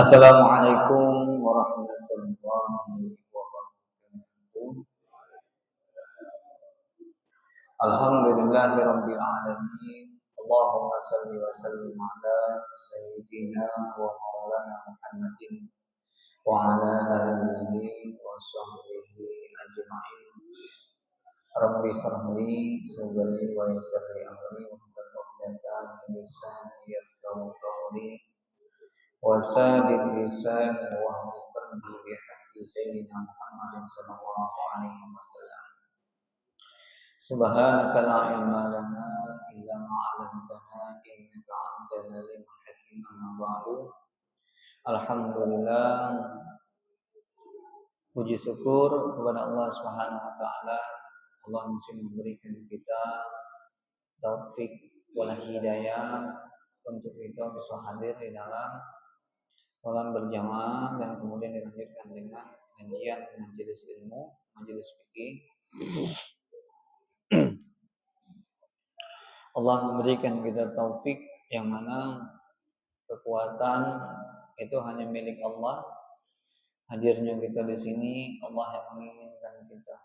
Assalamualaikum warahmatullahi wabarakatuh. Alhamdulillahirabbil alamin. Allahumma shalli wa sallim ala sayyidina wa maulana Muhammadin wa ala alihi wa sahbihi ajma'in. Rabbi shrah li sadri wa yassir li amri wa hlul 'uqdatam min lisani yafqahu qawli. Wasadid lisani wa hlul qalbi bihaqqi sayyidina Muhammadin sallallahu alaihi wasallam. Subhanaka la ilma lana illa ma 'allamtana innaka antal alimul hakim. Amma ba'du. Alhamdulillah, puji syukur kepada Allah Subhanahu wa taala. Allah masih memberikan kita taufik wal hidayah untuk kita bisa hadir di dalam sholat berjamaah dan kemudian dilanjutkan dengan kajian majelis ilmu, majelis fikih. Allah memberikan kita taufik yang mana kekuatan itu hanya milik Allah. Hadirnya kita di sini Allah yang menginginkan kita.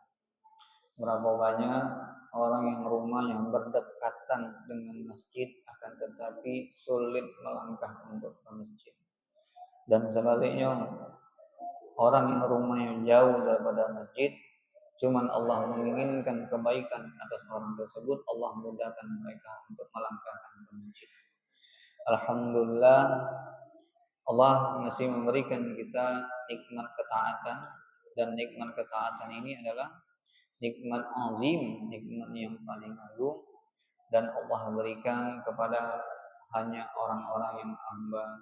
Berapa banyak orang yang rumahnya berdekatan dengan masjid akan tetapi sulit melangkah untuk ke masjid. Dan sebaliknya, orang yang rumahnya jauh daripada masjid, cuman Allah menginginkan kebaikan atas orang tersebut, Allah mudahkan mereka untuk melangkahkan ke masjid. Alhamdulillah, Allah masih memberikan kita nikmat ketaatan, dan nikmat ketaatan ini adalah nikmat azim, nikmat yang paling agung, dan Allah berikan kepada hanya orang-orang yang hamba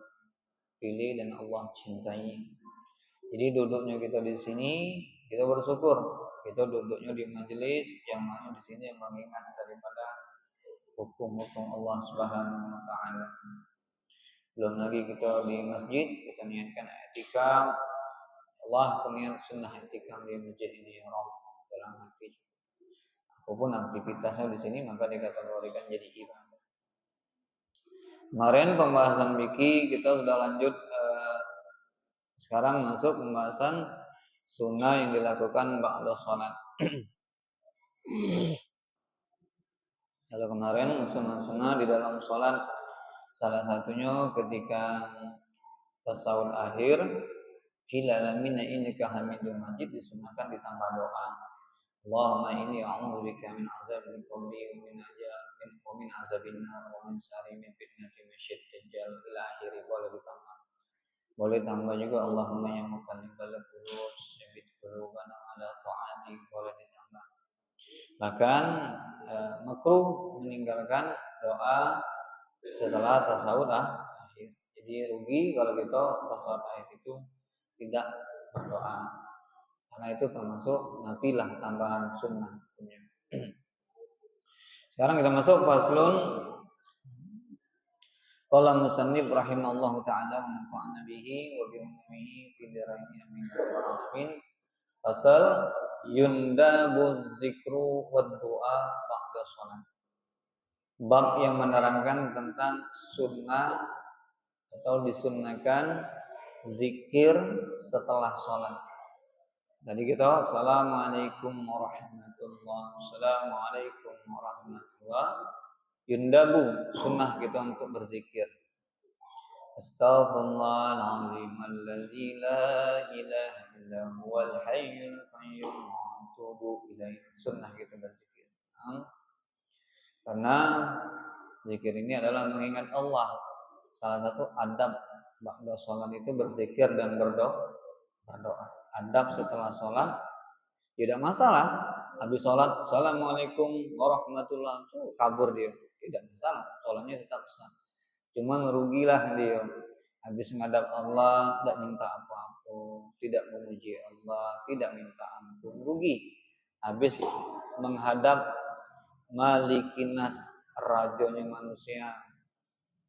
pilih dan Allah cintai. Jadi duduknya kita di sini, kita bersyukur. Kita duduknya di majelis yang mana di sini mengingat daripada hukum-hukum Allah Subhanahu wa taala. Belum lagi kita di masjid, kita niatkan i'tikaf. Allah peniat sunnah i'tikaf di masjid ini ya Rabb dalam hati. Apapun aktivitasnya di sini maka dikategorikan jadi ibadah. Kemarin pembahasan fikih kita sudah lanjut, sekarang masuk pembahasan sunnah yang dilakukan ba'da sholat. Kalau kemarin sunnah di dalam sholat salah satunya ketika tasawuf akhir fil alamin innaka hamidum majid disunahkan ditambah doa. Allahumma inni a'udzubika min azabil qabri wa min azabin nar wa min syarri fitnatil masyiid dajjal ila akhiri. Boleh tambah juga Allahumma ya muqallibal qulub tsabbit qulubana ala ta'atik, boleh ditambah. Bahkan makruh meninggalkan doa setelah tasawuf akhir. Jadi rugi kalau kita tasawuf akhir itu tidak berdoa. Karena itu termasuk nafilah, tambahan sunnah. Sekarang kita masuk faslun. Qala musannif rahimallahu ta'ala wa nafa'ana bihi wa bi ulumihi fid dharaini amin ya rabbal alamin. Fasal yundabu zikru wad du'a ba'da shalah. Bab yang menerangkan tentang sunnah atau disunnahkan zikir setelah sholat. Tadi kita assalamualaikum warahmatullahi, assalamualaikum warahmatullahi. Yundabu, sunnah kita untuk berzikir. Astaghfirullahaladzim alladzi la ilaha illa huwal hayyul qayyum wa atubu ilaih. Sunnah kita berzikir. Karena zikir ini adalah mengingat Allah. Salah satu adab ba'da sholat itu berzikir dan berdoa. Adab setelah sholat tidak masalah. Habis sholat assalamualaikum warahmatullahi wabarakatuh, kabur dia, tidak masalah, sholatnya tetap sah. Cuma merugilah dia. Habis menghadap Allah tidak minta apa-apa, tidak memuji Allah, tidak minta ampun, rugi. Habis menghadap Malikinas, rajanya manusia,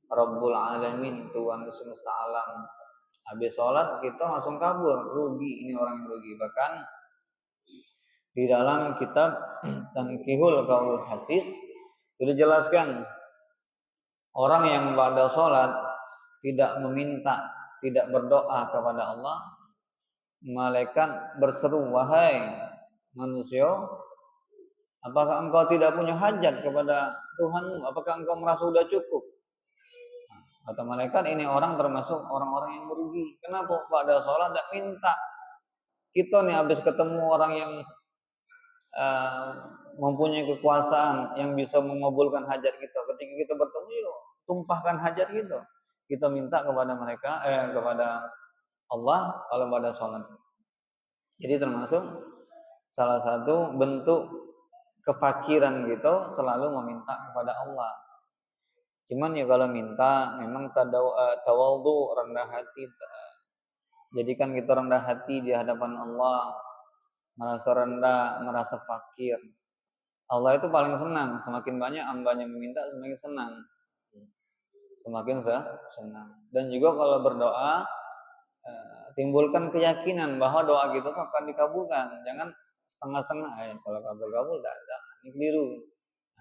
Rabbul Alamin, Tuhan semesta alam. Habis sholat kita langsung kabur, rugi, ini orang yang rugi. Bahkan di dalam kitab Tanqihul Qaul Hasis itu dijelaskan orang yang pada sholat tidak meminta tidak berdoa kepada Allah, malaikat berseru, wahai manusia, apakah engkau tidak punya hajat kepada Tuhanmu? Apakah engkau merasa sudah cukup? Kata malaikat, ini orang termasuk orang-orang yang merugi. Kenapa pada sholat tidak minta? Kita nih habis ketemu orang yang mempunyai kekuasaan yang bisa mengabulkan hajat kita. Ketika kita bertemu, yuk tumpahkan hajat kita. Kita minta kepada mereka, kepada Allah kalau pada sholat. Jadi termasuk salah satu bentuk kefakiran gitu selalu meminta kepada Allah. Cuman ya kalau minta memang tawadhu, rendah hati. Jadikan kita rendah hati di hadapan Allah, merasa rendah, merasa fakir. Allah itu paling senang, semakin banyak hambanya meminta semakin senang. Semakin senang. Dan juga kalau berdoa, timbulkan keyakinan bahwa doa kita tuh akan dikabulkan. Jangan setengah-setengah, kalau kabul-kabul tidak ada. Ini keliru.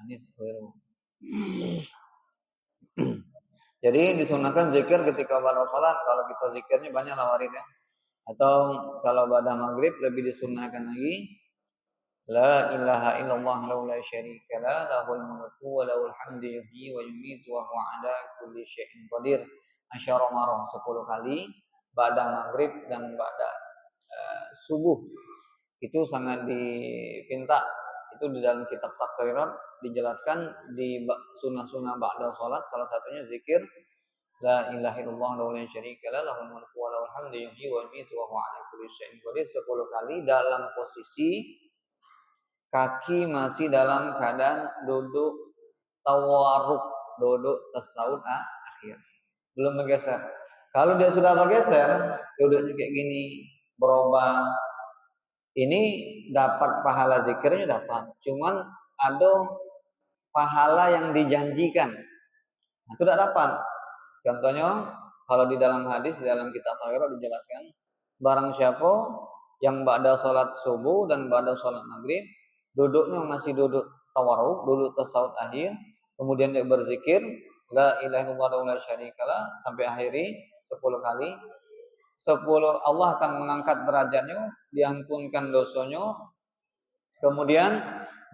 Ini keliru. Jadi disunahkan zikir ketika pada salat. Kalau kita zikirnya banyak waridnya. Atau kalau pada maghrib lebih disunahkan lagi. La ilaha illallah la syarika la lahul mulku wa lahul hamdu yuhyi wa yumiitu wa huwa ala kulli syai'in qadir. Asyara marah 10 kali ba'da maghrib dan ba'da subuh. Itu sangat dipinta. Itu di dalam kitab Takrirat dijelaskan di sunnah-sunnah ba'da salat, salah satunya zikir la ilaha illallah la syarika la lahul mulku wa lahul hamdu yuhyi wa yumiitu wa huwa ala kulli syai'in qadir 10 kali dalam posisi kaki masih dalam keadaan duduk tawarruk, duduk tasawuf akhir. Belum bergeser. Kalau dia sudah bergeser, duduknya kayak gini, berubah. Ini dapat pahala zikirnya dapat. Cuman ada pahala yang dijanjikan. Itu tidak dapat. Contohnya, kalau di dalam hadis, di dalam kitab Tauhid dijelaskan, barang siapa yang ba'da salat subuh dan ba'da salat maghrib, duduknya masih duduk tawarruk, duduk tasawuf akhir, kemudian dia berzikir la ilaha illallah la syarikalah sampai akhiri 10 kali. 10 Allah akan mengangkat derajatnya, diampunkan dosanya. Kemudian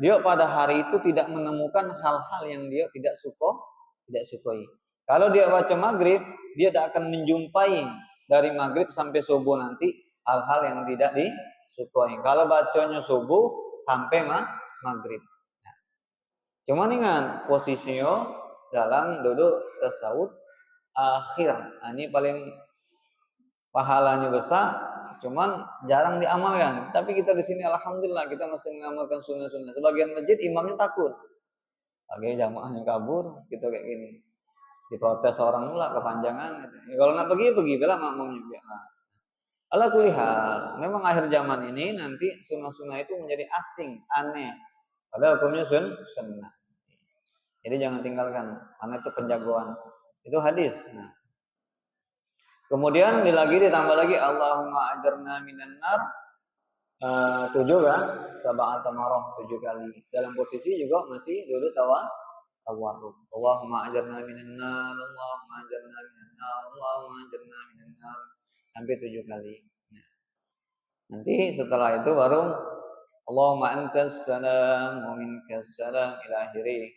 dia pada hari itu tidak menemukan hal-hal yang dia tidak sukai. Kalau dia baca maghrib, dia tidak akan menjumpai dari maghrib sampai subuh nanti hal-hal yang tidak disukai. Kalau bacanya subuh sampai maghrib. Nah, cuman ingat posisinya dalam duduk tasawuf akhir. Nah, ini paling pahalanya besar, cuman jarang diamalkan. Tapi kita di sini alhamdulillah kita masih mengamalkan sunnah-sunnah. Sebagian masjid imamnya takut. Lagi jamaahnya kabur, gitu kayak gini. Diprotes orang pula kepanjangan gitu. Kalau nggak pergi bela makmumnya biarlah. Ala kulli hal, memang akhir zaman ini nanti sunnah-sunnah itu menjadi asing, aneh. Padahal hukumnya sunnah. Jadi jangan tinggalkan, karena itu penjagoan. Itu hadis. Nah. Kemudian ditambah lagi Allahumma ajarna minan nar 7 kan, sab'at marah 7 kali. Dalam posisi juga masih duduk tawarruk. Allahumma ajarna minan nar, Allahumma ajarna minan nar, Allahumma ajarna minan nar sampai 7 kali. Nah, nanti setelah itu baru Allahumma antas salam wa minkas salam ila akhiri.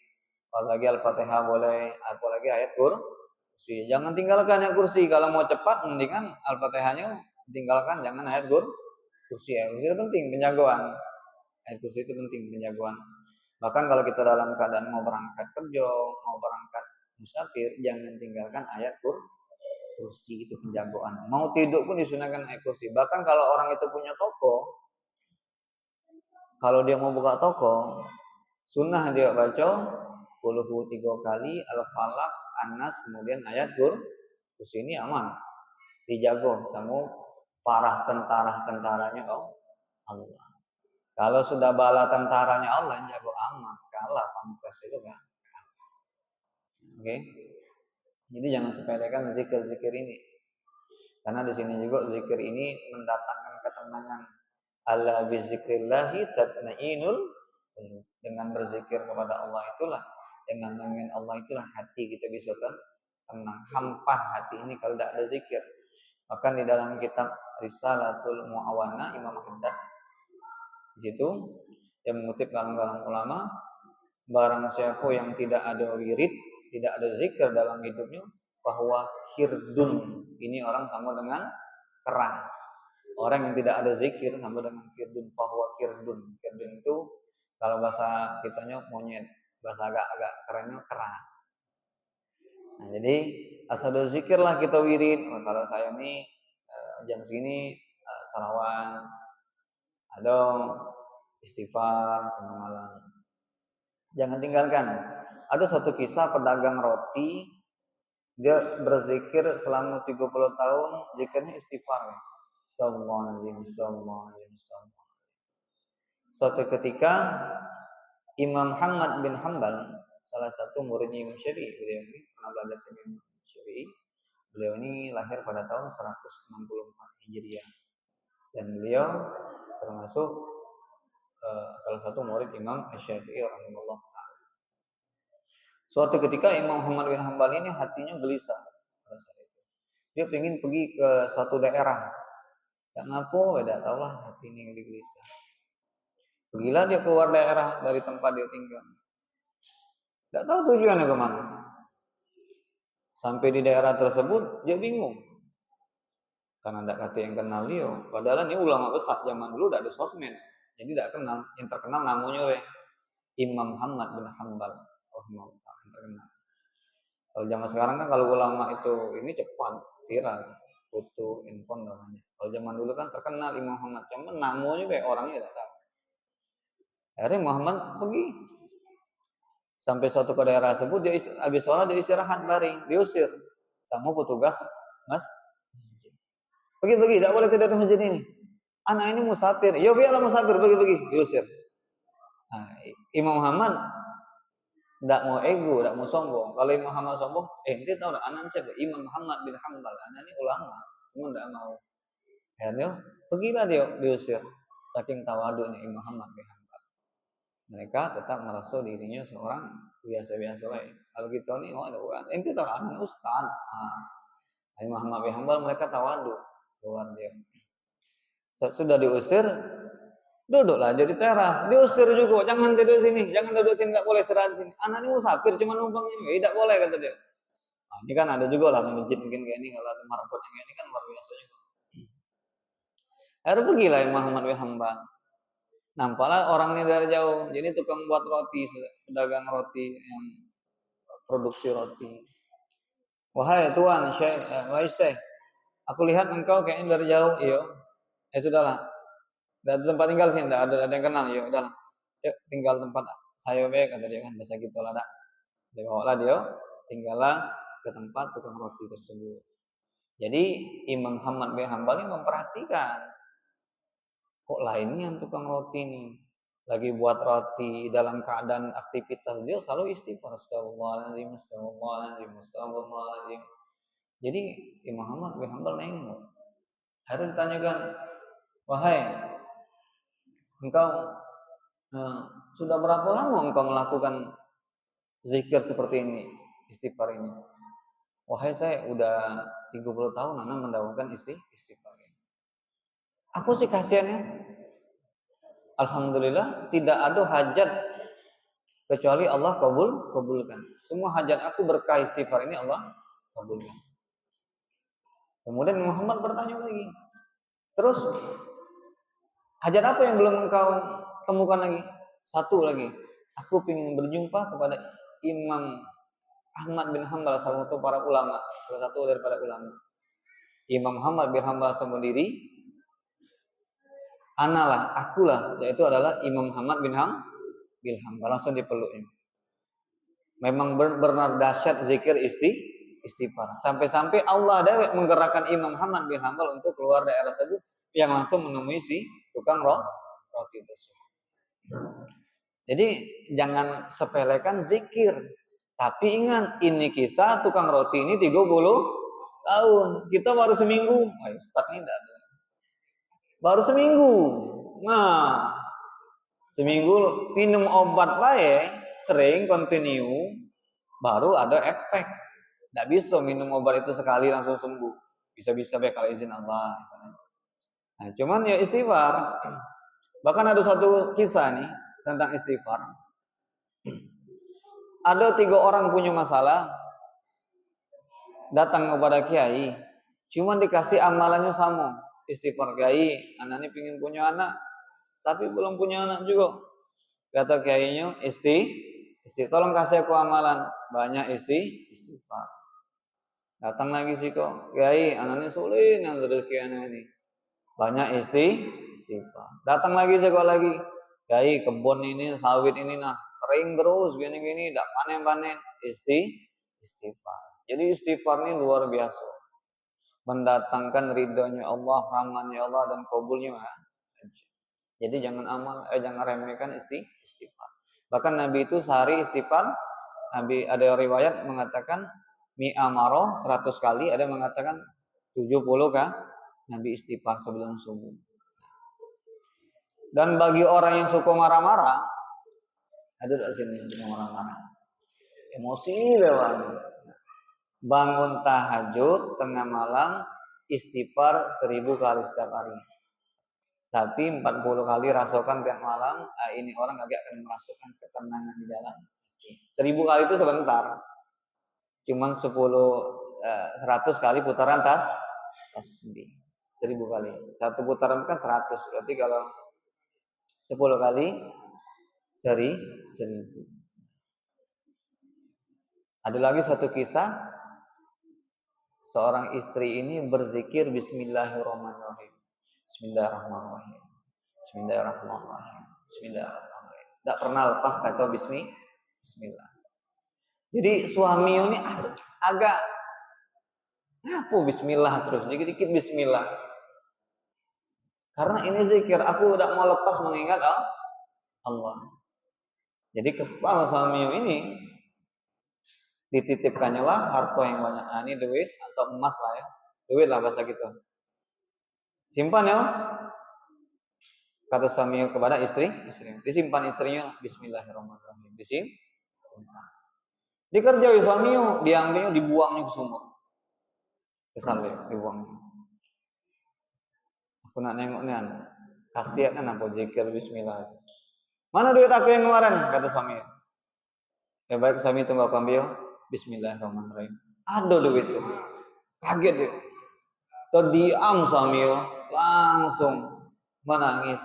Kalau lagi Al-Fatihah boleh, apalagi ayat kursi. Jangan tinggalkan ayat kursi. Kalau mau cepat mendingan Al-Fatihahnya tinggalkan, jangan ayat kursi. Ayat kursi itu penting penjagoan. Ayat kursi itu penting penjagoan. Bahkan kalau kita dalam keadaan mau berangkat kerja, mau berangkat musafir, jangan tinggalkan ayat kursi, itu penjagoan. Mau tidur pun disunahkan ayat kursi. Bahkan kalau orang itu punya toko, kalau dia mau buka toko, sunnah dia baca Qulhu 3 kali, Al-Falaq, An-Nas, kemudian ayat kursi. Ini aman, dijago sama para tentaranya Allah. Kalau sudah bala tentaranya Allah, jago aman, kalah pampas itu kan. Oke. Jadi jangan sepelekan zikir-zikir ini. Karena di sini juga zikir ini mendatangkan ketenangan. Ala bizikrillahi tatmainul qulub. Dengan berzikir kepada Allah itulah, dengan mengingat Allah itulah hati kita bisa tenang. Hampah hati ini kalau tidak ada zikir. Bahkan di dalam kitab Risalatul Mu'awana Imam Haddad di situ yang mengutip kalam-kalam ulama, barang siapa yang tidak ada wirid, tidak ada zikir dalam hidupnya, bahwa hirdun, ini orang sama dengan kera. Orang yang tidak ada zikir sama dengan kirdun, bahwa kirdun. Kirdun itu kalau bahasa kitanya monyet, bahasa agak kerennya kera. Nah, jadi asal ada zikir lah kita wirid. Kalau saya nih jam segini salawan, ada istighfar tengah malam. Jangan tinggalkan. Ada suatu kisah pedagang roti, dia berzikir selama 30 tahun, zikirnya istighfar. Astagfirullahaladzim, astagfirullahaladzim, astagfirullahaladzim. Suatu ketika Imam Ahmad bin Hanbal, salah satu muridnya Imam Syafi'i, beliau ini pernah belajar sama Imam Syafi'i. Beliau ini lahir pada tahun 164 Hijriah. Dan beliau termasuk salah satu murid Imam Syafi'i rahimahullah ta'ala. Suatu ketika Imam Ahmad bin Hanbal ini hatinya gelisah pada saat itu. Dia ingin pergi ke suatu daerah. Kenapa? Tidak tahu lah hati ini gelisah. Pergilah dia keluar daerah dari tempat dia tinggal. Tidak tahu tujuannya kemana. Sampai di daerah tersebut dia bingung. Karena tidak kata yang kenal dia. Padahal ini ulama besar zaman dulu tidak ada sosmed. Jadi tidak kenal. Yang terkenal namanya Imam Ahmad bin Hanbal. Yang terkenal. Kalau zaman sekarang kan kalau ulama itu ini cepat viral. Foto, handphone namanya. Kalau zaman dulu kan terkenal Imam Ahmad. Cuma namanya orangnya tidak tahu. Akhirnya Muhammad pergi sampai suatu ke daerah tersebut, dia habis sholat dia istirahat baring, diusir sama petugas mas. Pergi, tidak boleh tidak di masjid ini. Anak ini musafir, ya biarlah musafir, pergi, diusir. Nah, Imam Muhammad tidak mau ego, tidak mau sombong. Kalau Imam Muhammad sombong, ente tahu tak anak siapa? Imam Muhammad bin Hanbal, anak ini ulama, cuma tidak mau. Akhirnya pergilah dia diusir, saking tawaduknya Imam Muhammad bin Hanbal. Mereka tetap merasa dirinya seorang biasa-biasa wae. Kalau kita nih, ente tahu anak ustaz. Imam Ahmad bin Hanbal mereka tawadu keluar dia. Sudah diusir, duduklah jadi teras. Diusir juga, jangan tidur sini, jangan duduk sini, nggak boleh istirahat sini. Anak ini musafir, cuma numpang ini, tidak boleh kata dia. Nah, ini kan ada juga lah masjid mungkin kayak ini, kalau ada marbotnya kayak ini kan luar biasa juga. Akhirnya pergilah Imam Ahmad bin Hanbal. Nampaklah orangnya dari jauh. Jadi tukang buat roti, pedagang roti yang produksi roti. Wahai tuan, Syekh, aku lihat engkau kayaknya dari jauh. Iya. Ya sudahlah. Dari tempat tinggal sih, tidak ada yang kenal. Ya udahlah. Yuk tinggal tempat saya kata dia kan bahasa gitu lah. Dia bawalah dia, tinggallah ke tempat tukang roti tersebut. Jadi Imam Ahmad bin Hanbal ini memperhatikan. Kok lainnya yang tukang roti nih lagi buat roti dalam keadaan aktivitas dia selalu istighfar, astagfirullahaladzim, astagfirullahaladzim, astagfirullahaladzim. Jadi Imam Ahmad bin Hanbal nengok. Harus ditanyakan, wahai engkau sudah berapa lama engkau melakukan zikir seperti ini, istighfar ini? Wahai saya udah 30 tahun anak mendapatkan istighfar ini. Apa sih kasihannya? Alhamdulillah tidak ada hajat kecuali Allah kabulkan. Semua hajat aku berkah istighfar ini Allah kabulkan. Kemudian Muhammad bertanya lagi. Terus hajat apa yang belum engkau temukan lagi? Satu lagi. Aku ingin berjumpa kepada Imam Ahmad bin Hanbal, salah satu para ulama, salah satu daripada ulama. Imam Ahmad bin Hanbal sendiri analah, akulah, yaitu adalah Imam Ahmad bin Hanbal, langsung dipeluknya. Memang benar dahsyat zikir istighfar. Sampai-sampai Allah dewek menggerakkan Imam Ahmad bin Hanbal untuk keluar daerah tersebut yang langsung menemui si tukang roti tersebut. Jadi jangan sepelekan zikir. Tapi ingat, ini kisah tukang roti ini 30 tahun. Kita baru seminggu. Ayo, Ustaz ini tidak ada. Baru seminggu. Nah, seminggu minum obat baik, sering continue, baru ada efek. Tidak bisa minum obat itu sekali langsung sembuh. Bisa-bisa baik kalau izin Allah misalnya. Nah, cuman ya istighfar. Bahkan ada satu kisah nih tentang istighfar. Ada 3 orang punya masalah, datang kepada kiai, cuman dikasih amalannya sama. Istighfar, kiai, anak ini pingin punya anak, tapi belum punya anak juga. Kata kiainya, tolong kasih aku amalan. Banyak istighfar. Datang lagi sih kok, kiai, anak ini sulit yang rezeki anak ini. Banyak istighfar. Datang lagi sekolah lagi, kiai, kebun ini, sawit ini nah kering terus gini-gini, tidak panen-panen. Istighfar. Jadi istighfar ini luar biasa, mendatangkan ridhonya Allah, rahmatnya Allah dan kabulnya. Jadi jangan remehkan istighfar. Bahkan Nabi itu sehari istighfar, Nabi ada riwayat mengatakan mi'amaroh 100 kali, ada mengatakan 70 kah Nabi istighfar sebelum subuh. Dan bagi orang yang suka marah-marah, ada di sini yang suka marah-marah, emosi lewat, bangun tahajud tengah malam istighfar 1000 kali setiap hari. Tapi 40 kali rasakan tiap malam, ini orang agak akan merasakan ketenangan di dalam. 1000 kali itu sebentar. Cuman 100 kali putaran tasbih. 1000 kali. Satu putaran kan 100. Berarti kalau 10 kali 1000. Ada lagi satu kisah, seorang istri ini berzikir Bismillahirrahmanirrahim. Bismillahirrahmanirrahim. Bismillahirrahmanirrahim. Bismillahirrahmanirrahim. Tidak pernah lepas kata Bismillah. Jadi suami ini agak Bismillah terus, dikit-dikit Bismillah. Karena ini zikir, aku tidak mau lepas mengingat Allah. Jadi kesal suami ini, dititipkannya lah harta yang banyak. Ini duit atau emas lah ya, duit lah bahasa gitu. Simpan ya, kata suami kepada istri, disimpan istrinya Bismillahirrahmanirrahim, disimpan. Dikerjai suami, diambilnya, dibuangnya ke sumur. Kesal ya, dibuangnya. Aku nak nengok nih, kasihan kan apa zikir Bismillah. Mana duit aku yang kemarin? Kata suami. Ya baik, suami tunggu aku ambil. Bismillahirrahmanirrahim. Ada duit itu. Kaget dia. Terdiam suami, langsung menangis.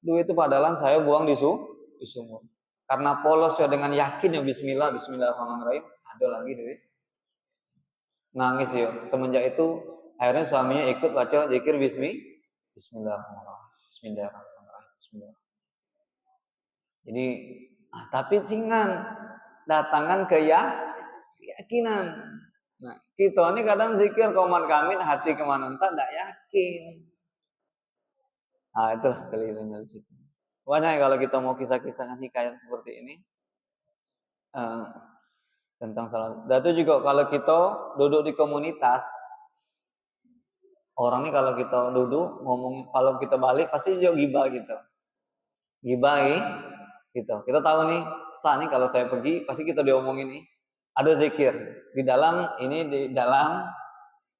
Duit itu padahal saya buang di sumur. Karena polos ya, dengan yakin ya Bismillahirrahmanirrahim. Ada lagi duit. Nangis ya. Semenjak itu akhirnya suaminya ikut baca zikir Bismillahirrahmanirrahim. Bismillahirrahmanirrahim. Jadi, tapi cingan datangan keyakinan. Nah, kita ini kadang zikir koman kami hati kemana entah, tidak yakin. Nah, itulah kelirunya di situ. Banyak kalau kita mau kisah-kisah hikayat seperti ini tentang salah. Dan itu juga kalau kita duduk di komunitas, orang ini kalau kita duduk ngomong, kalau kita balik pasti juga gibah gitu. Gibah gitu. Kita tahu nih, saat ini kalau saya pergi pasti kita diomongin nih. Ada zikir di dalam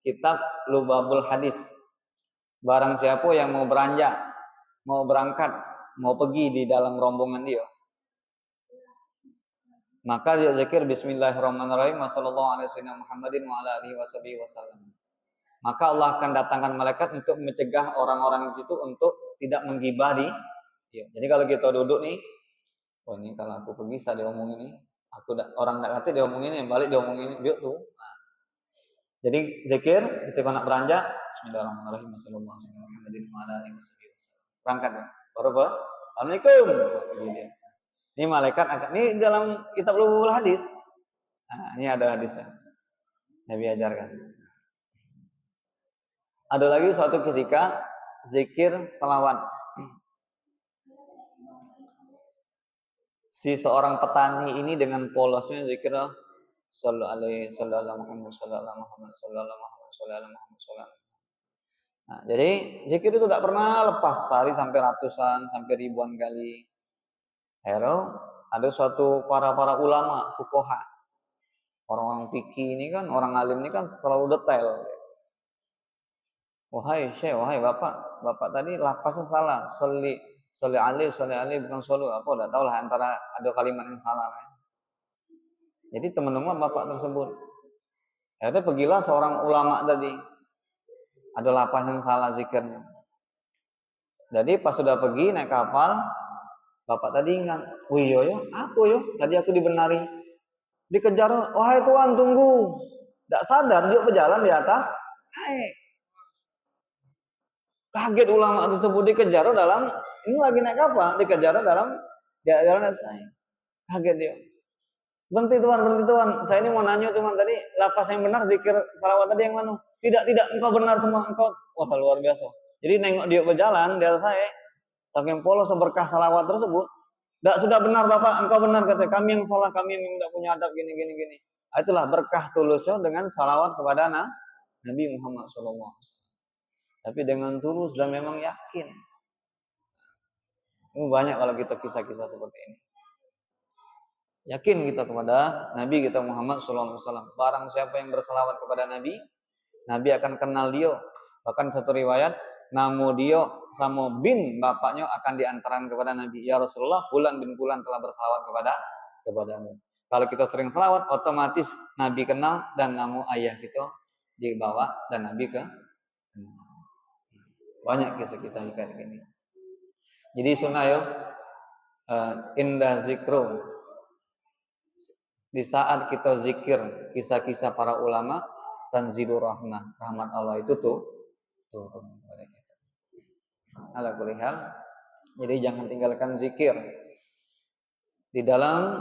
kitab Lubabul Hadis. Barang siapa yang mau beranjak, mau berangkat, mau pergi di dalam rombongan dia, maka dia zikir Bismillahirrahmanirrahim Wassallallahu alaihi Muhammadin wa ala alihi wasallam. Maka Allah akan datangkan malaikat untuk mencegah orang-orang di situ untuk tidak menggibah dia. Jadi kalau kita duduk nih, ini kalau aku pergi saya diomongin ini, orang tidak ngerti diomongin ini, balik diomongin dia tuh. Nah. Jadi zikir ketika nak beranjak, Bismillahirrahmanirrahim Wassallallahu alaihi Muhammadin wa ala alihi wasallam. Berangkat ya. Baru apa? Assalamualaikum. Ini malaikat akan, ini dalam kitab Ulumul Hadis. Nah, ini ada hadisnya. Nabi ajarkan. Ada lagi suatu ketika zikir salawat. Si seorang petani ini dengan polosnya zikir sallallahu Muhammad sallallahu Muhammad sallallahu Muhammad sallallahu Muhammad sallallahu. Nah, jadi zikir itu tidak pernah lepas, sehari sampai ratusan, sampai ribuan kali. Ada suatu para ulama fuqaha, orang-orang fikih ini kan, orang alim ini kan terlalu detail. Wahai Syekh, wahai Bapak tadi lapasnya salah. Sholli alaihi bukan solu. Apa udah tahu lah antara ada kalimat yang salah. Jadi teman-teman Bapak tersebut. Akhirnya pergilah seorang ulama tadi. Ada lapas yang salah zikirnya. Jadi pas sudah pergi naik kapal, Bapak tadi ingat, "Oh iya ya, apa ya? Tadi aku dibenari. Dikejar, wahai Tuhan tunggu." Tidak sadar dia berjalan di atas air. Kaget ulama tersebut dikejar dalam, ini lagi naik kapal, dikejar dalam jalan atas air. Kaget dia. Berhenti Tuhan, saya ini mau nanya Tuhan, tadi lapas yang benar zikir salawat tadi yang mana? Tidak, engkau benar semua, engkau. Wah luar biasa. Jadi nengok dia berjalan di atas air, saking polos berkah salawat tersebut. Tidak, sudah benar Bapak, engkau benar, katanya. Kami yang salah, kami yang tidak punya adab gini. Itulah berkah tulusnya dengan salawat kepada Nabi Muhammad SAW. Tapi dengan tulus dan memang yakin. Ini banyak kalau kita kisah-kisah seperti ini. Yakin kita kepada Nabi kita Muhammad SAW. Barang siapa yang bersalawat kepada Nabi, Nabi akan kenal dia. Bahkan satu riwayat, namu dia sama bin bapaknya akan diantarkan kepada Nabi. Ya Rasulullah, fulan bin fulan telah bersalawat kepadamu. Kalau kita sering salawat, otomatis Nabi kenal dan namu ayah kita dibawa dan Nabi ke. Banyak kisah-kisah kayak gini. Jadi sunnah yo, indah zikru. Di saat kita zikir kisah-kisah para ulama, tanzilu rahmat Allah itu turun kepada kita. Ala kulli hal. Jadi jangan tinggalkan zikir. Di dalam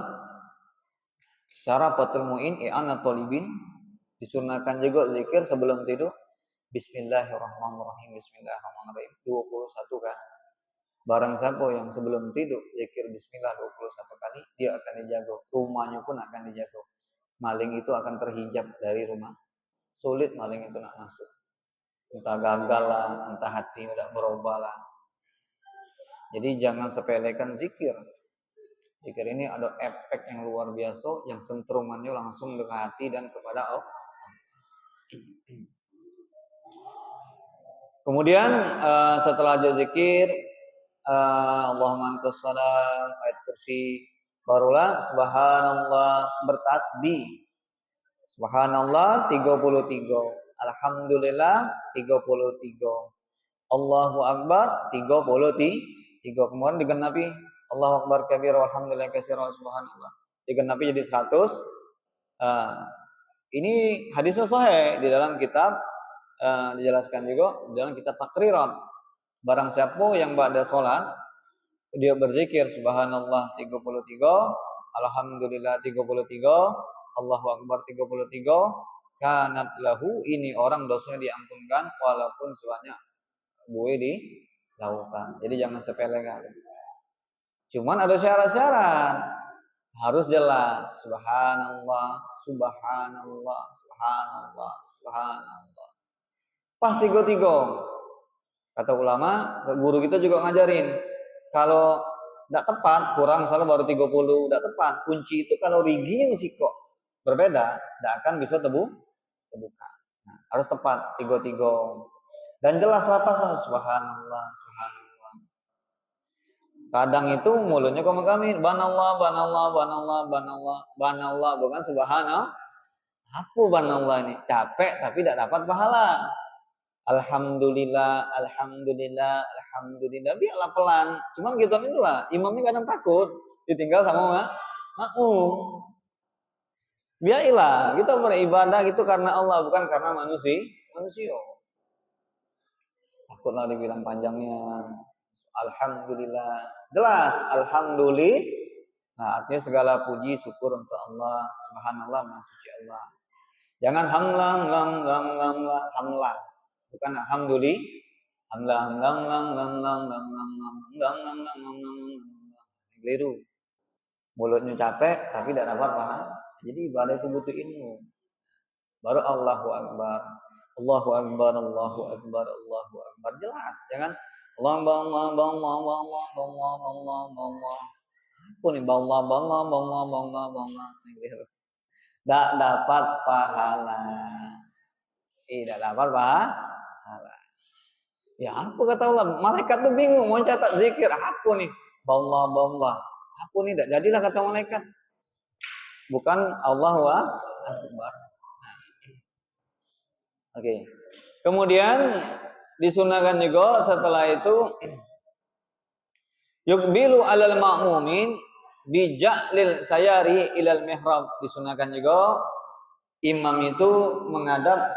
Syarafatul Mu'in i'anatul talibin disunahkan juga zikir sebelum tidur. Bismillahirrahmanirrahim. 21 kan. Barang siapa yang sebelum tidur zikir bismillah 21 kali, dia akan dijaga. Rumahnya pun akan dijaga. Maling itu akan terhijab dari rumah. Sulit maling itu nak masuk. Entah gagal lah, entah hati udah berubah lah. Jadi jangan sepelekan zikir. Zikir ini ada efek yang luar biasa, yang sentrumannya langsung ke hati dan kepada Allah. Kemudian setelah zikir, Allahumma antas salam, ayat kursi, barulah subhanallah bertasbih. Subhanallah 33, alhamdulillah 33, Allahu akbar 33. Kemudian digenapi Allahu akbar kabir walhamdulillah katsiran subhanallah. Digenapi jadi 100. Ini hadisnya sahih di dalam kitab, dijelaskan juga di dalam kitab takrirat. Barang siapa yang ba'da salat dia berzikir subhanallah 33, alhamdulillah 33, Allahu akbar 33, kanat lahu, ini orang dosanya diampunkan walaupun sebanyak buih di lautan. Jadi jangan sepelekan. Cuman ada syarat-syarat. Harus jelas. Subhanallah, subhanallah, subhanallah, subhanallah. Pas 33. Kata ulama, guru kita juga ngajarin, kalau tidak tepat, kurang misalnya baru 30, tidak tepat. Kunci itu kalau riginya sih kok berbeda, tidak akan bisa terbuka. Nah, harus tepat 33. Dan jelas lapasnya subhanallah, subhanallah. Kadang itu mulutnya kami banallah, bukan subhanallah. Apa banallah ini? Capek tapi tidak dapat pahala. Alhamdulillah, biarlah pelan. Cuman gitu itulah, imamnya kadang takut ditinggal sama makmum. Biarlah kita beribadah gitu karena Allah, bukan karena manusia. Takutlah dibilang panjangnya. Alhamdulillah. Jelas, alhamdulillah. Nah, artinya segala puji syukur untuk Allah. Subhanallah, maha suci Allah. Jangan hamlah. Bukan alhamdulillah. Keliru. Mulutnya capek tapi tidak dapat paham. Jadi ibadah itu butuh ilmu. Baru Allahu akbar. Allahu akbar, Allahu akbar, Allahu akbar. Jelas, jangan Allah. Apa nih tidak dapat pahala. Tidak dapat pahala. Ya apa kata Allah? Malaikat tuh bingung mau catat zikir apa nih? Baullah. Apa nih? Tak jadilah kata malaikat. Bukan Allahu Akbar. Oke. Kemudian disunahkan juga setelah itu yukbilu alal ma'mumin bija'lil sayari ilal mihrab. Disunahkan juga imam itu menghadap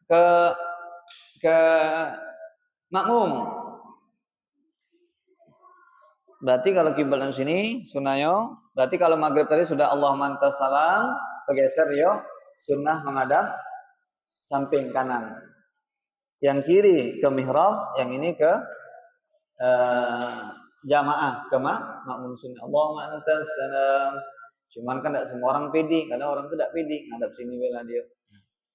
ke ke makmum. Berarti kalau kiblat di sini sunahnya, berarti kalau maghrib tadi sudah Allahumma antas salam, bergeser yo sunnah menghadap samping kanan. Yang kiri ke mihrab, yang ini ke jamaah ke makmum sunnah. Allahumma antas salam. Cuman kan tidak semua orang pede, karena orang itu tidak pede ngadap sini bela dia.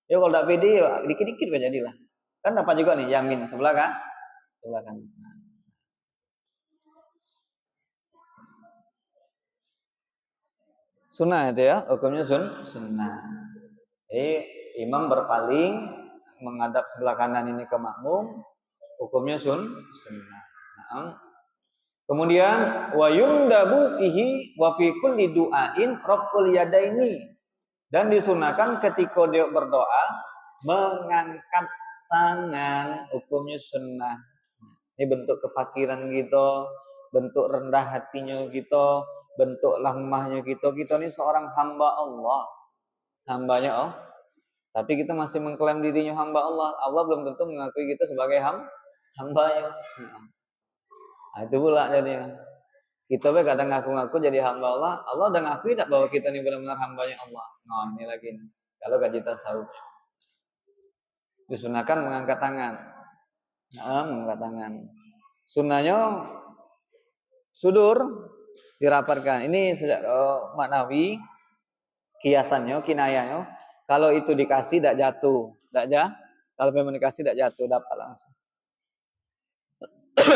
Ya kalau tidak pede, ya dikit-dikit aja jadilah. Kan dapat juga nih yamin sebelah kan? Sebelah kanan. Sunnah itu ya, hukumnya sunnah. Jadi imam berpaling menghadap sebelah kanan ini ke makmum, hukumnya sunnah. Nah, kemudian wa yundabu fihi wa fi kulli du'ain raf'ul yadaini, dan disunahkan ketika dia berdoa mengangkat tangan, hukumnya sunnah. Ini bentuk kefakiran gitu, bentuk rendah hatinya gitu, bentuk lemahnya gitu. Kita ini seorang hamba Allah, hambanya Allah. Tapi kita masih mengklaim dirinya hamba Allah. Allah belum tentu mengakui kita sebagai hambanya. Nah, itu pula jadinya. Kita kadang ngaku-ngaku jadi hamba Allah. Allah udah ngakui tak bahwa kita ini benar-benar hambanya Allah. Nah ini lagi nih. Kalau gaji tasawuf disunahkan mengangkat tangan. Nah, mengangkat tangan. Sunnahnya sudur dirapatkan. Ini maknawi, kiasannya, kinayanya. Kalau itu dikasih tidak jatuh, tidak. Kalau memang dikasih tidak jatuh, dapat langsung.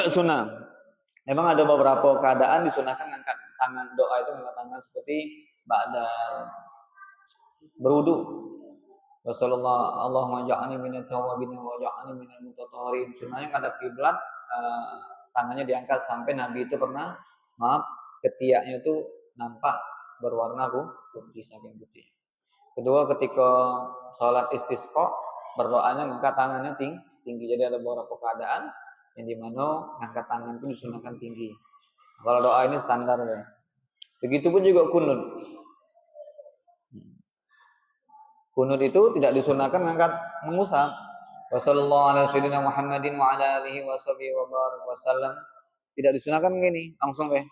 Sunnah. Memang ada beberapa keadaan disunahkan angkat tangan, doa itu angkat tangan seperti ba'dal berwudu. Rasulullah Allahumma ja'alni minat tawabin wa ja'alni minal mutatahhirin. Sunnahnya ngadap kiblat, tangannya diangkat sampai Nabi itu pernah ketiaknya itu nampak berwarna putih, saking putih. Kedua, ketika sholat istisqa berdoanya mengangkat tangannya tinggi. Jadi ada beberapa keadaan yang dimana ngangkat tangan itu disunahkan tinggi. Kalau doa ini standar ya. Begitupun juga kunut. Kunut itu tidak disunahkan mengangkat mengusap. Wassallallahu ala sayyidina Muhammadin wa ala alihi wasallam. Tidak disunahkan begini, langsung deh.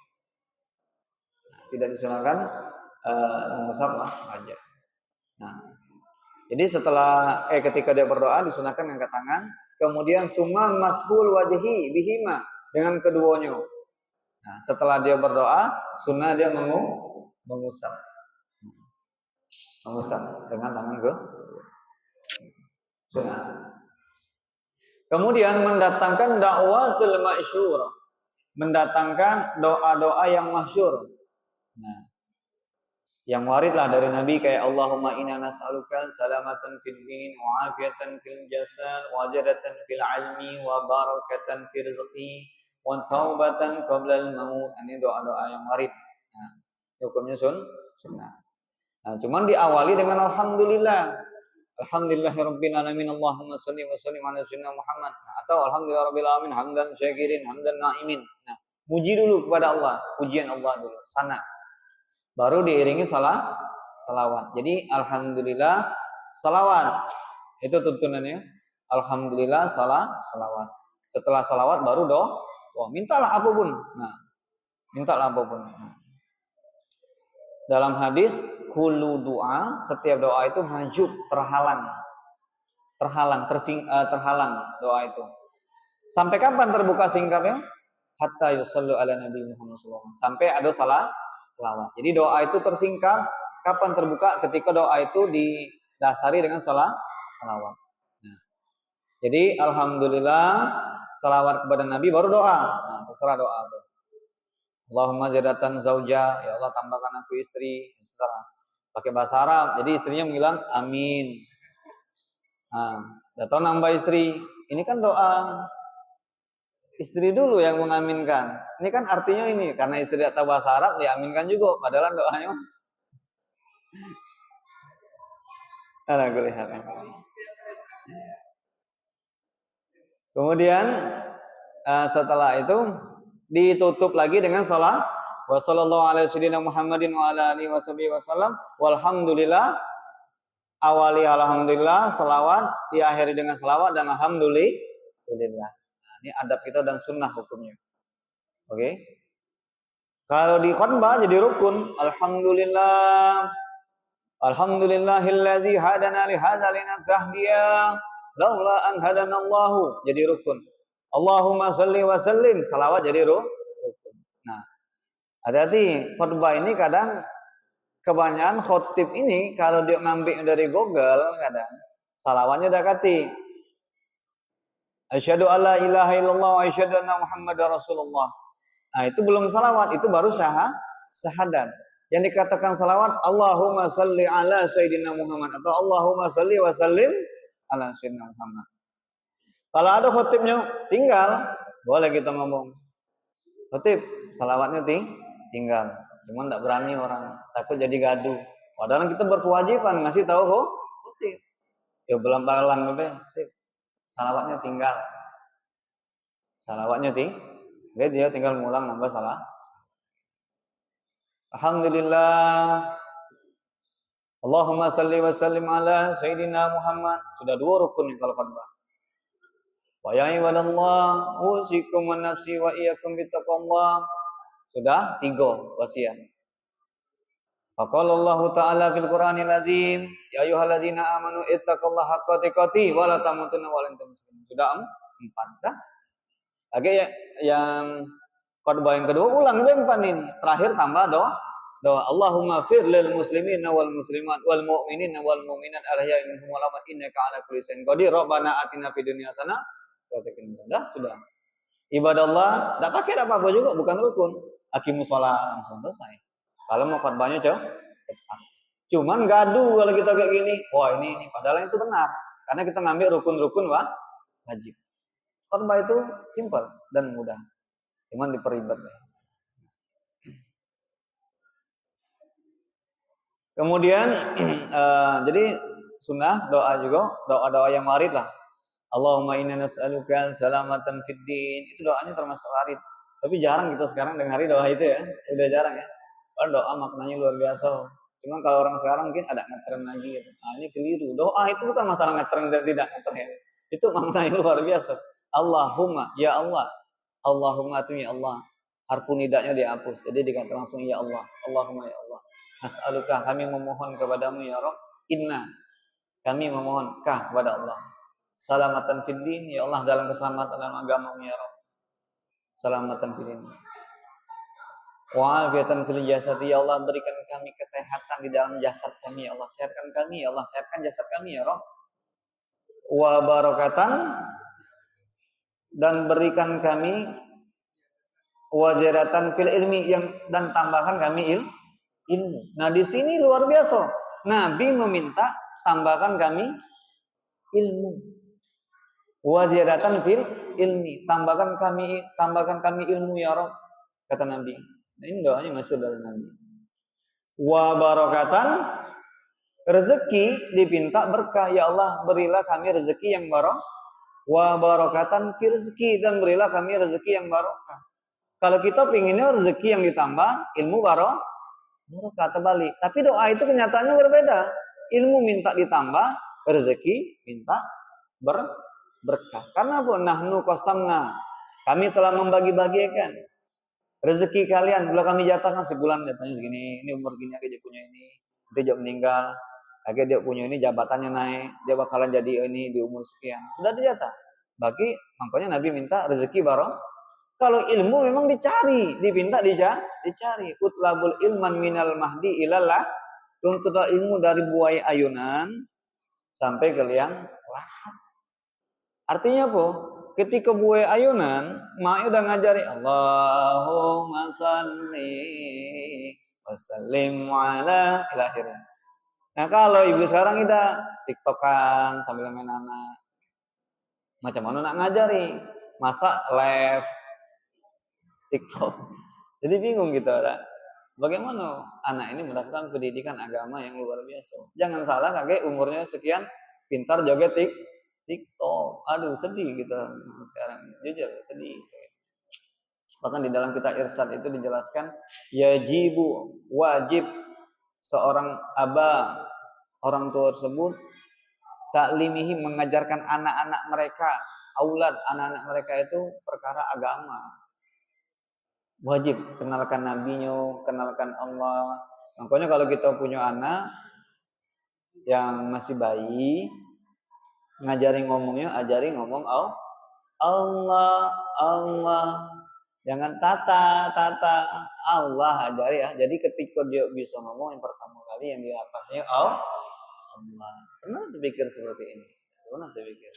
Tidak disunahkan mengusap aja. Nah, jadi setelah ketika dia berdoa disunahkan angkat tangan, kemudian summa mashul wajhi bihima, dengan keduanya. Nah, setelah dia berdoa, sunnah dia mengusap dengan tangan ke sunnah. Kemudian mendatangkan dakwatul masyhur, mendatangkan doa-doa yang masyhur. Nah, yang waridlah dari Nabi kayak Allahumma inna nas'aluka salamatan fid din wa afiatan fil jasad wa jadatan fil ilmi wa barakatan fil rizqi wa taubatan qabla al maut. Ini doa-doa yang warid. Nah, hukumnya sunnah. Nah, cuman diawali dengan alhamdulillah. Alhamdulillahirabbil alamin, Allahumma shalli wa sallim ala sayyidina Muhammad. Nah, atau alhamdulillahirabbil alamin hamdan syakirin hamdan na'imin. Nah, puji dulu kepada Allah, pujian Allah dulu, sana. Baru diiringi salawat. Jadi alhamdulillah salawat. Itu tuntunannya. Alhamdulillah salawat. Setelah salawat baru doa. Mintalah apapun. Nah, mintalah apapun. Nah. Dalam hadis kullu doa, setiap doa itu mahjub, terhalang doa itu. Sampai kapan terbuka singkapnya? Hatta yusallu ala nabi Muhammad SAW. Sampai ada salawat. Jadi doa itu tersingkap kapan terbuka? Ketika doa itu didasari dengan salawat. Nah, jadi alhamdulillah salawat kepada Nabi baru doa. Nah, terserah doa. Allahumma jadatan zauja, ya Allah tambahkan aku istri. Terserah. Pakai bahasa Arab. Jadi istrinya bilang amin. Nah, atau nambah istri. Ini kan doa. Istri dulu yang mengaminkan. Ini kan artinya ini, karena istri tak tahu bahasa Arab, diaminkan juga. Padahal doanya. Nah, gue lihat. Kemudian setelah itu ditutup lagi dengan salat. Wassallallahu ala sayyidina Muhammadin wa ala alihi wasallam. Walhamdulillah. Awali alhamdulillah, salawat diakhiri dengan salawat dan alhamdulillah. Nah, ini adab kita dan sunnah hukumnya. Oke. Kalau di khutbah jadi rukun. Alhamdulillah. Alhamdulillahillazi hadana li hadza linatahdiya laula an hadanallahu. Jadi rukun. Allahumma shalli wa sallim. Salawat jadi rukun. Nah, hati-hati khutbah ini kadang kebanyakan khotib ini kalau dia ngambil dari Google kadang salawatnya udah kati. Asyhadu alla ilaha illallah wa asyhadu anna Muhammadar Rasulullah. Nah, itu belum salawat, itu baru syahadat. Yang dikatakan salawat, Allahumma salli ala sayyidina Muhammad atau Allahumma salli wa sallim ala sayyidina Muhammad. Kalau ada khotibnya tinggal, boleh kita ngomong. Khotib, salawatnya tinggal. Cuman tidak berani orang, takut jadi gaduh. Padahal kita berkewajiban ngasih tahu khotib. Ya belum bakalan khotib. Salawatnya tinggal. Salawatnya dia tinggal ngulang nambah salah. Alhamdulillah. Allahumma salli wa sallim ala sayyidina Muhammad. Sudah 2 rukun kalau khutbah. Wa ya ibadallah, usikum wa nafsi wa iyyakum bittaqwallah. Sudah 3 wasiat. Faqala Allah Ta'ala fil Qur'anil Azim, ya ayyuhallazina amanu ittaqullaha haqqa tuqatih wa la tamutunna illa wa antum muslimun. Sudah 4 dah. Oke, yang khutbah yang kedua ulang yang 4 ini. Terakhir tambah doa. Allahumma fir lil muslimin wal muslimat wal mu'minin wal mu'minat ahya'i minhum wal amwat innaka 'ala kulli syai'in qadir. Rabbana atina fid dunya hasanah wa qina adzabannar. Sudah. Ibadah Allah enggak pakai apa-apa juga, bukan rukun. Aqimus shalah langsung selesai. Kalau mau khutbahnya cepat. Cuman gaduh kalau kita kayak gini. Wah, ini padahal itu benar. Karena kita ngambil rukun-rukun wajib. Khutbah itu simpel dan mudah. Cuman diperibet. Kemudian jadi sunnah doa juga, doa-doa yang warid lah. Allahumma inna nas'aluka salamatan fid din. Itu doanya termasuk warid. Tapi jarang kita sekarang dengar doa itu ya. Udah jarang ya. Padahal doa maknanya luar biasa. Cuman kalau orang sekarang mungkin ada ngetren lagi gitu. Nah, ini keliru. Doa itu bukan masalah ngetren dan tidak ngetren. Itu maknanya luar biasa. Allahumma, ya Allah. Allahumma itu ya Allah. Harfu nidanya dihapus. Jadi dikata langsung ya Allah. Allahumma ya Allah. Nas'aluka, kami memohon kepadamu ya Rabb. Inna, kami memohon kah kepada Allah. Salamatan fid din, ya Allah, dalam keselamatan dalam agamamu ya Rabb. Salamatan fid din. Wa afiatan fil jasad, ya Allah, berikan kami kesehatan di dalam jasad kami ya Allah. Sehatkan kami ya Allah, sehatkan jasad kami ya Rabb. Wa barakatan, dan berikan kami waziratan fil ilmi, dan tambahkan kami ilmu. Nah, di sini luar biasa. Nabi meminta tambahkan kami ilmu. Waziratan fil ilmi, tambahkan kami ilmu ya Rabb, kata Nabi. Nah, ini doanya masuk dari Nabi. Wa barakatan, rezeki dipinta berkah, ya Allah, berilah kami rezeki yang barokah. Wa barakatan fil rezeki, dan berilah kami rezeki yang barokah. Kalau kita pinginnya rezeki yang ditambah, ilmu barokah terbalik. Tapi doa itu kenyataannya berbeda. Ilmu minta ditambah, rezeki minta berkah. Karena apa? Nahnu qasamna, kami telah membagi-bagikan rezeki kalian. Kalau kami jatahkan sebulan jatahnya segini, ini umur gini aja punya ini, nanti dia meninggal, lagi dia punya ini, jabatannya naik, dia bakalan jadi ini di umur sekian. Sudah dijatah. Bagi makanya Nabi minta rezeki barokah. Kalau ilmu memang dicari, dipinta dicari. Utlabul ilman minal mahdi ilallah. Tuntutlah ilmu dari buaya ayunan sampai ke liang lahat. Artinya apa? Ketika buaya ayunan, mak udah ngajari Allahumma salli wa sallim ala ila akhirnya. Nah, kalau ibu sekarang kita tiktokan sambil main anak, macam mana nak ngajari? masa live TikTok. Jadi bingung gitu orang. Bagaimana anak ini mendapatkan pendidikan agama yang luar biasa? Jangan salah kakek umurnya sekian pintar joget TikTok. Aduh sedih gitu sekarang. Jujur sedih. Bahkan di dalam kitab Irsyad itu dijelaskan yajibu wajib seorang aba orang tua tersebut taklimihi mengajarkan anak-anak mereka aulad anak-anak mereka itu perkara agama. Wajib kenalkan nabinya, kenalkan Allah. Makanya kalau kita punya anak yang masih bayi, ngajari ngomongnya, ajari ngomong Allah, Allah. Jangan tata, Allah ajari ya. Jadi ketika dia bisa ngomong yang pertama kali yang dia hafalnya Allah. Pernah terpikir seperti ini? Pernah terpikir?